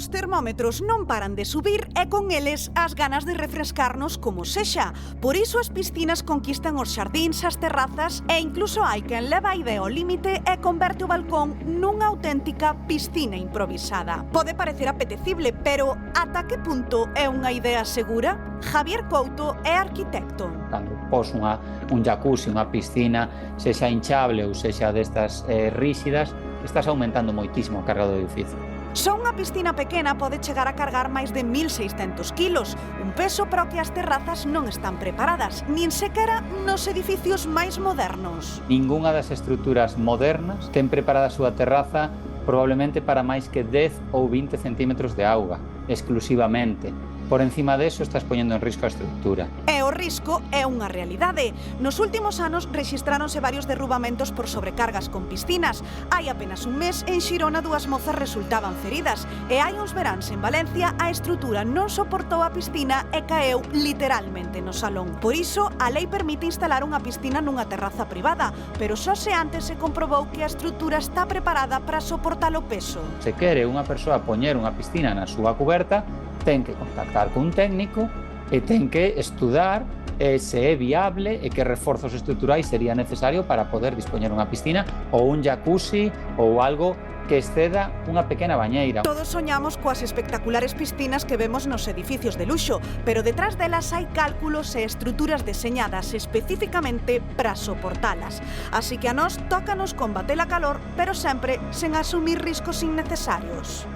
Os termómetros non paran de subir e con eles as ganas de refrescarnos como sexa. Por iso as piscinas conquistan os xardíns, as terrazas e incluso hai quen leva a idea ao límite e converte o balcón nunha auténtica piscina improvisada. Pode parecer apetecible, pero ata que punto é unha idea segura? Javier Couto é arquitecto. Cando pos un jacuzzi, unha piscina, sexa hinchable ou sexa destas ríxidas, estás aumentando moitísimo a carga do edificio. Só unha piscina pequena pode chegar a cargar máis de 1.600 kilos, un peso para o que as terrazas non están preparadas, nin sequera nos edificios máis modernos. Ningunha das estruturas modernas ten preparada a súa terraza probablemente para máis que 10 ou 20 centímetros de auga, exclusivamente. Por encima deso estás poñendo en risco a estrutura. E o risco é unha realidade. Nos últimos anos rexistráronse varios derrubamentos por sobrecargas con piscinas. Hai apenas un mes, en Xirona, 2 mozas resultaban feridas. E hai uns veráns en Valencia, a estrutura non soportou a piscina e caeu literalmente no salón. Por iso, a lei permite instalar unha piscina nunha terraza privada, pero só se antes se comprobou que a estrutura está preparada para soportar o peso. Se quere unha persoa poñer unha piscina na súa cuberta, ten que contactar cun técnico e ten que estudar se é viable e que reforzos estruturais sería necesario para poder dispoñer unha piscina ou un jacuzzi ou algo que exceda unha pequena bañeira. Todos soñamos coas espectaculares piscinas que vemos nos edificios de luxo, pero detrás delas hai cálculos e estruturas deseñadas especificamente para soportalas. Así que a nós tócanos combater a calor, pero sempre sen asumir riscos innecesarios.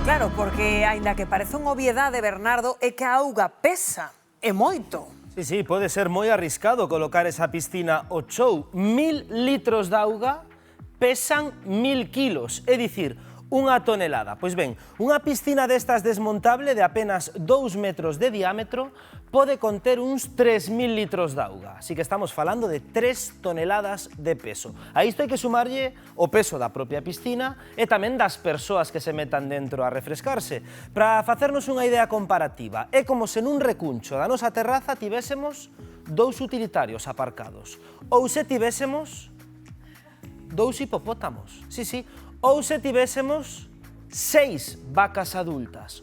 Claro, porque, aínda que parece unha obviedade, Bernardo, é que a auga pesa, e moito. Sí, pode ser moi arriscado colocar esa piscina ao chou. 1000 litros de auga pesan 1000 kilos, é dicir, unha tonelada. Pois ben, unha piscina destas desmontable de apenas 2 metros de diámetro pode conter uns 3000 litros de auga. Así que estamos falando de 3 toneladas de peso. A isto hai que sumarlle o peso da propia piscina e tamén das persoas que se metan dentro a refrescarse. Para facernos unha idea comparativa, é como se nun recuncho da nosa terraza tivésemos 2 utilitarios aparcados. Ou se tivésemos 2 hipopótamos. Sí. Ou se tivésemos 6 vacas adultas,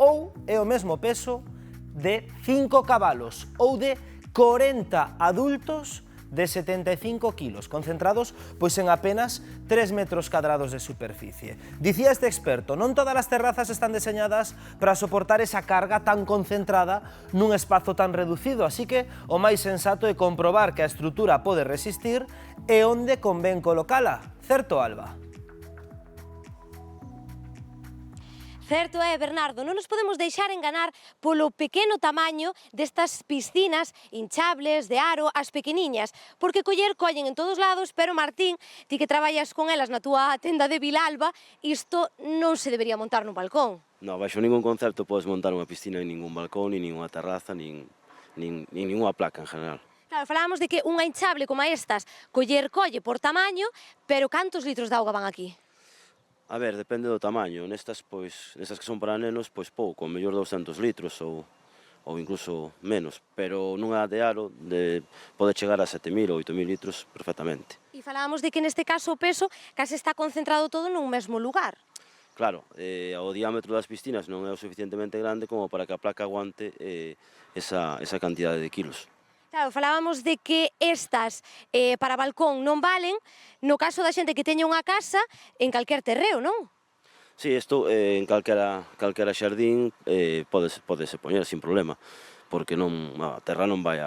ou é o mesmo peso de 5 cabalos, ou de 40 adultos de 75 kilos, concentrados pois en apenas 3 metros cadrados de superficie. Dicía este experto, non todas as terrazas están deseñadas para soportar esa carga tan concentrada nun espazo tan reducido, así que o máis sensato é comprobar que a estrutura pode resistir e onde convén colocala. Certo, Alba? Certo é, Bernardo, non nos podemos deixar enganar polo pequeno tamaño destas piscinas hinchables de aro, as pequeniñas, porque collen en todos lados, pero Martín, ti que traballas con elas na túa tenda de Vilalba, isto non se debería montar nun balcón. Non, baixo ningún concepto podes montar unha piscina en ningún balcón, nin ninguna terraza, nin ninguna placa en general. Claro, falábamos de que unha hinchable como estas colle por tamaño, pero cantos litros de auga van aquí? A ver, depende do tamaño. Nestas que son para nenos, pois pouco, mellor 200 litros ou incluso menos. Pero nunha de aro pode chegar a 7.000 ou 8.000 litros perfectamente. E falábamos de que neste caso o peso case está concentrado todo nun mesmo lugar. Claro, o diámetro das piscinas non é o suficientemente grande como para que a placa aguante esa cantidade de kilos. Claro, falábamos de que estas para balcón non valen no caso da xente que teña unha casa en calquer terreo, non? Sí, isto en calquera xardín podese poñer sin problema, porque a terra non vai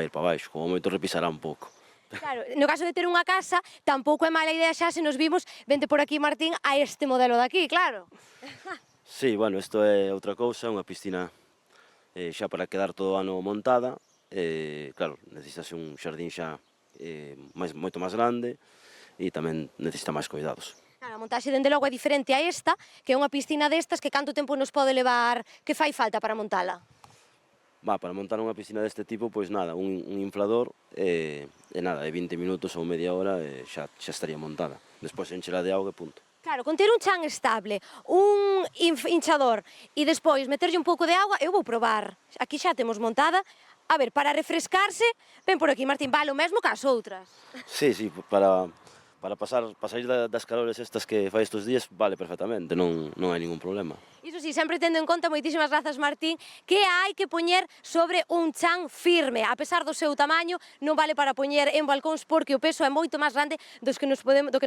ir para baixo, como moito repisará un pouco. Claro, no caso de ter unha casa, tampouco é mala idea xa se nos vimos, vente por aquí, Martín, a este modelo de aquí, claro. Sí, bueno, isto é outra cousa, unha piscina xa para quedar todo o ano montada. Claro, necesitase un xardín xa moito máis grande e tamén necesita máis cuidados. Claro, a montaxe dende logo é diferente a esta, que é unha piscina destas que canto tempo nos pode levar, que fai falta para montala? Para montar unha piscina deste tipo, pois nada, un inflador e nada, 20 minutos ou media hora xa estaría montada. Despois enchela de auga e punto. Claro, con ter un chan estable, un hinchador e despois meterlle un pouco de auga, eu vou probar. Aquí xa temos montada. A ver, para refrescarse, ven por aquí, Martín, vale o mesmo que as outras. Sí, para para sair das calores estas que fai estes días, vale perfectamente, non hai ningún problema. Iso sí, sempre tendo en conta, moitísimas grazas Martín, que hai que poñer sobre un chan firme. A pesar do seu tamaño, non vale para poñer en balcóns porque o peso é moito máis grande do que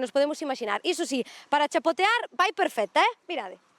nos podemos imaginar. Iso sí, para chapotear vai perfecta, mirade.